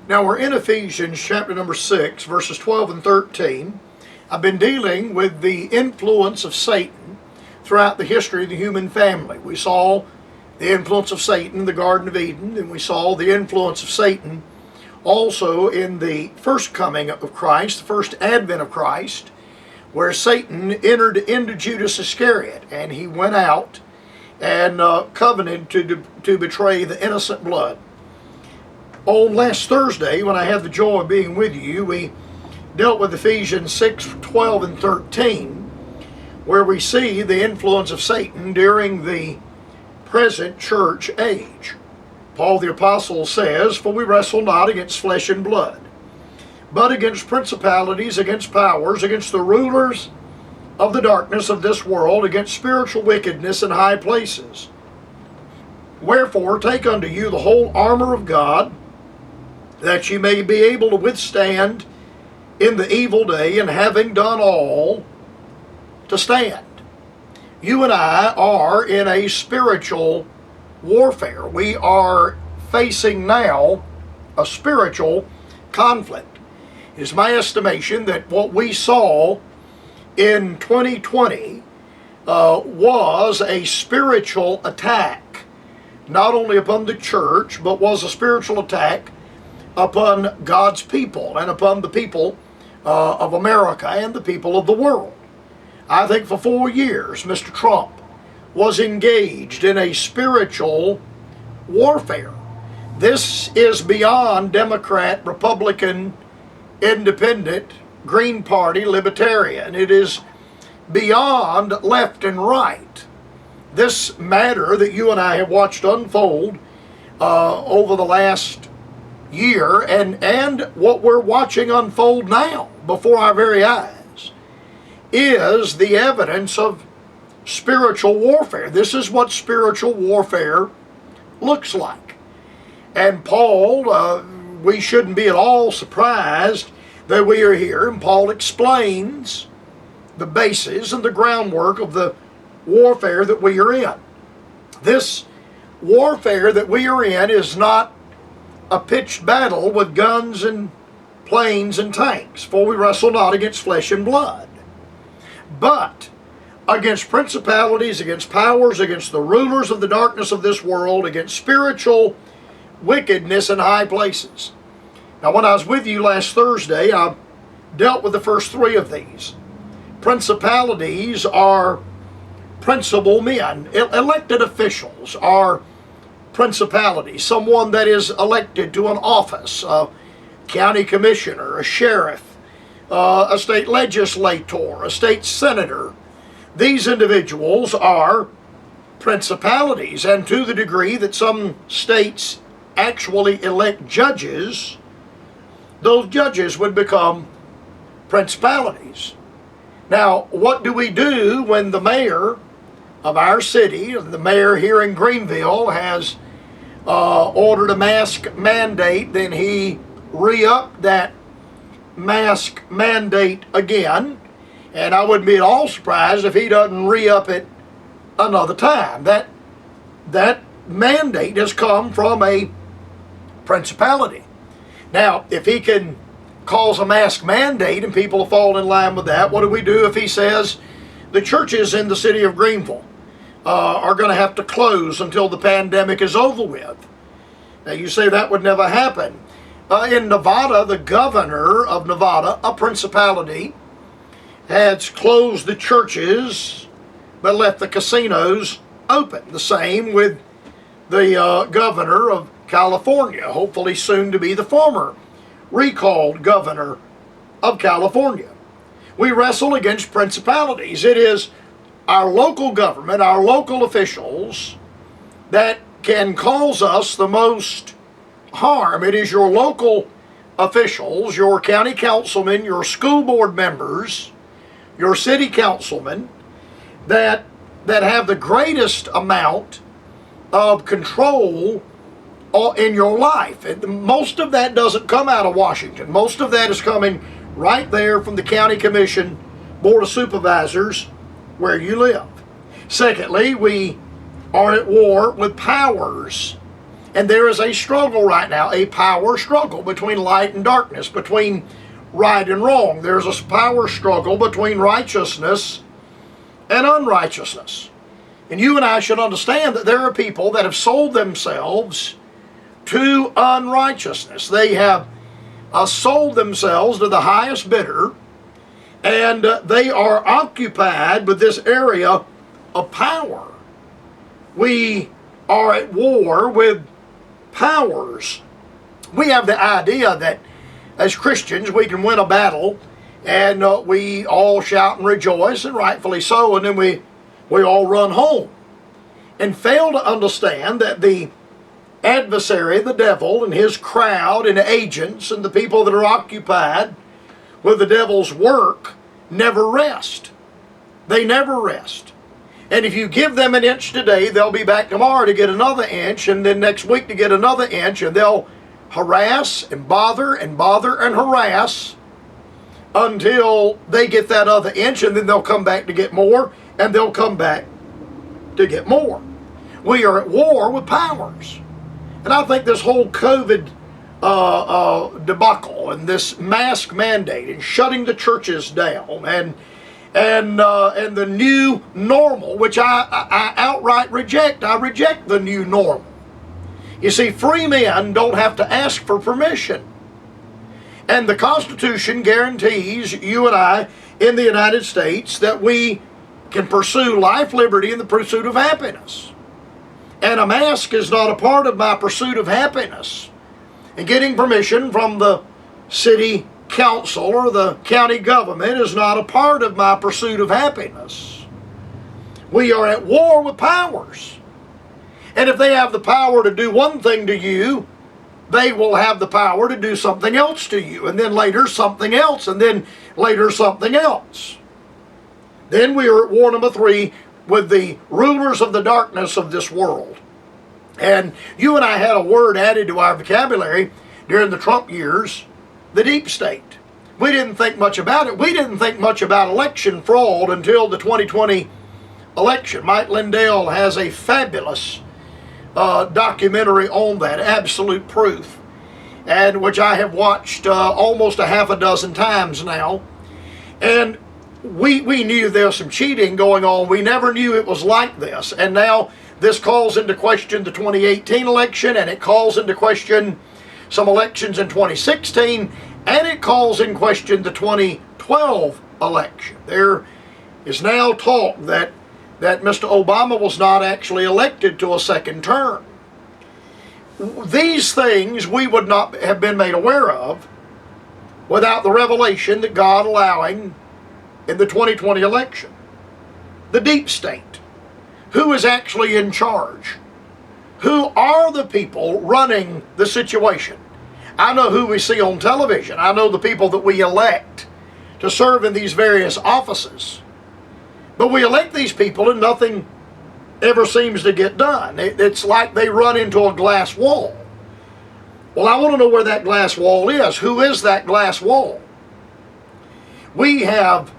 Now we're in Ephesians chapter number 6, verses 12 and 13. I've been dealing with the influence of Satan throughout the history of the human family. We saw the influence of Satan in the Garden of Eden, and we saw the influence of Satan also in the first coming of Christ, the first advent of Christ, where Satan entered into Judas Iscariot, and he went out and covenanted to betray the innocent blood. On last Thursday, when I had the joy of being with you, we dealt with Ephesians 6, 12, and 13, where we see the influence of Satan during the present church age. Paul the Apostle says, "For we wrestle not against flesh and blood, but against principalities, against powers, against the rulers of the darkness of this world, against spiritual wickedness in high places. Wherefore take unto you the whole armor of God, that ye may be able to withstand in the evil day, and having done all, to stand." You and I are in a spiritual warfare. We are facing now a spiritual conflict. It is my estimation that what we saw in 2020 was a spiritual attack, not only upon the church, but was a spiritual attack upon God's people and upon the people of America and the people of the world. I think for 4 years, Mr. Trump was engaged in a spiritual warfare. This is beyond Democrat, Republican, Independent, Green Party, Libertarian. It is beyond left and right. This matter that you and I have watched unfold over the last year, and what we're watching unfold now before our very eyes, is the evidence of spiritual warfare. This is what spiritual warfare looks like. And Paul, we shouldn't be at all surprised that we are here, and Paul explains the basis and the groundwork of the warfare that we are in. This warfare that we are in is not a pitched battle with guns and planes and tanks, for we wrestle not against flesh and blood, but against principalities, against powers, against the rulers of the darkness of this world, against spiritual wickedness in high places. Now, when I was with you last Thursday, I dealt with the first three of these. Principalities are principal men. Elected officials are principalities. Someone that is elected to an office, a county commissioner, a sheriff, a state legislator, a state senator. These individuals are principalities, and to the degree that some states actually elect judges, those judges would become principalities. Now, what do we do when the mayor of our city, the mayor here in Greenville, has ordered a mask mandate, then he re-upped that mask mandate again, and I wouldn't be at all surprised if he doesn't re-up it another time. That mandate has come from a principality. Now, if he can cause a mask mandate and people fall in line with that, what do we do if he says the churches in the city of Greenville are going to have to close until the pandemic is over with? Now, you say that would never happen. In Nevada, the governor of Nevada, a principality, has closed the churches but left the casinos open. The same with the governor of California, hopefully soon to be the former recalled governor of California. We wrestle against principalities. It is our local government, our local officials, that can cause us the most harm. It is your local officials, your county councilmen, your school board members, your city councilmen, that have the greatest amount of control in your life. Most of that doesn't come out of Washington. Most of that is coming right there from the county commission, board of supervisors, where you live. Secondly, we are at war with powers. And there is a struggle right now, a power struggle between light and darkness, between right and wrong. There's a power struggle between righteousness and unrighteousness. And you and I should understand that there are people that have sold themselves to unrighteousness. They have sold themselves to the highest bidder, and they are occupied with this area of power. We are at war with powers. We have the idea that as Christians we can win a battle, and we all shout and rejoice, and rightfully so, and then we all run home, and fail to understand that the adversary, the devil, and his crowd and agents and the people that are occupied with the devil's work never rest. They never rest. And if you give them an inch today, they'll be back tomorrow to get another inch, and then next week to get another inch, and they'll harass and bother and harass until they get that other inch, and then they'll come back to get more, and they'll come back to get more. We are at war with powers. And I think this whole COVID debacle and this mask mandate and shutting the churches down and the new normal, which I outright reject. I reject the new normal. You see, free men don't have to ask for permission. And the Constitution guarantees you and I in the United States that we can pursue life, liberty, and the pursuit of happiness. And a mask is not a part of my pursuit of happiness. And getting permission from the city council or the county government is not a part of my pursuit of happiness. We are at war with powers. And if they have the power to do one thing to you, they will have the power to do something else to you, and then later something else, and then later something else. Then we are at war number 3 with the rulers of the darkness of this world. And you and I had a word added to our vocabulary during the Trump years, the deep state. We didn't think much about it. We didn't think much about election fraud until the 2020 election. Mike Lindell has a fabulous documentary on that, Absolute Proof, and which I have watched almost a half a dozen times now. And we knew there was some cheating going on. We never knew it was like this. And now this calls into question the 2018 election, and it calls into question some elections in 2016, and it calls in question the 2012 election. There is now talk that Mr. Obama was not actually elected to a second term. These things we would not have been made aware of without the revelation that God allowing in the 2020 election. The deep state. Who is actually in charge? Who are the people running the situation? I know who we see on television. I know the people that we elect to serve in these various offices. But we elect these people and nothing ever seems to get done. It's like they run into a glass wall. Well, I want to know where that glass wall is. Who is that glass wall? We have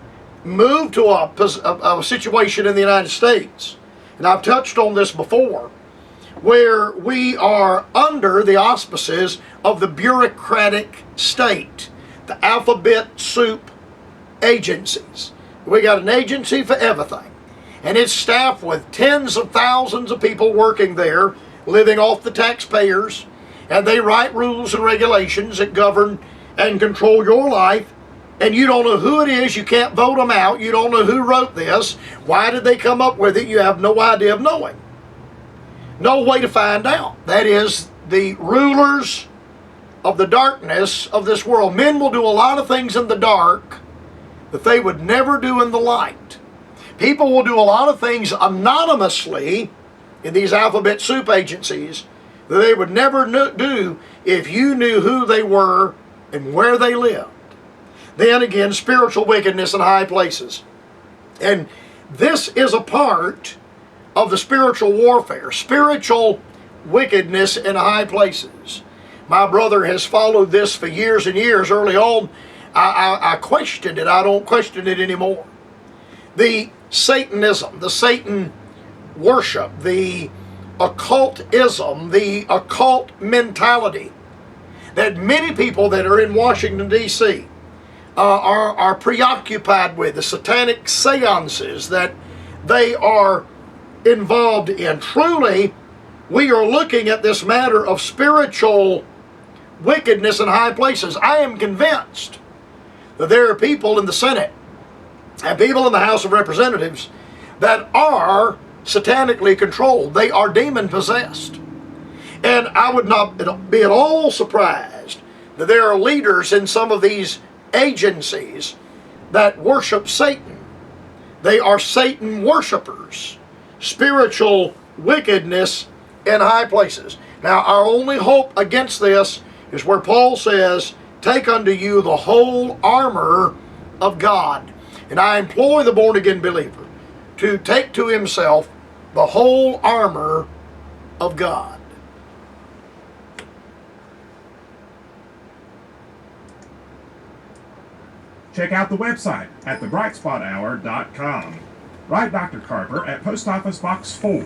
moved to a situation in the United States, and I've touched on this before, where we are under the auspices of the bureaucratic state, the alphabet soup agencies. We got an agency for everything, and it's staffed with tens of thousands of people working there, living off the taxpayers, and they write rules and regulations that govern and control your life, and you don't know who it is. You can't vote them out. You don't know who wrote this. Why did they come up with it? You have no idea of knowing. No way to find out. That is the rulers of the darkness of this world. Men will do a lot of things in the dark that they would never do in the light. People will do a lot of things anonymously in these alphabet soup agencies that they would never do if you knew who they were and where they lived. Then again, spiritual wickedness in high places. And this is a part of the spiritual warfare, spiritual wickedness in high places. My brother has followed this for years and years. Early on, I questioned it. I don't question it anymore. The Satanism, the Satan worship, the occultism, the occult mentality that many people that are in Washington, D.C. Are preoccupied with, the satanic seances that they are involved in. Truly, we are looking at this matter of spiritual wickedness in high places. I am convinced that there are people in the Senate and people in the House of Representatives that are satanically controlled. They are demon possessed. And I would not be at all surprised that there are leaders in some of these agencies that worship Satan. They are Satan worshipers. Spiritual wickedness in high places. Now, our only hope against this is where Paul says, take unto you the whole armor of God. And I implore the born-again believer to take to himself the whole armor of God. Check out the website at thebrightspothour.com. Write Dr. Carper at Post Office Box 4,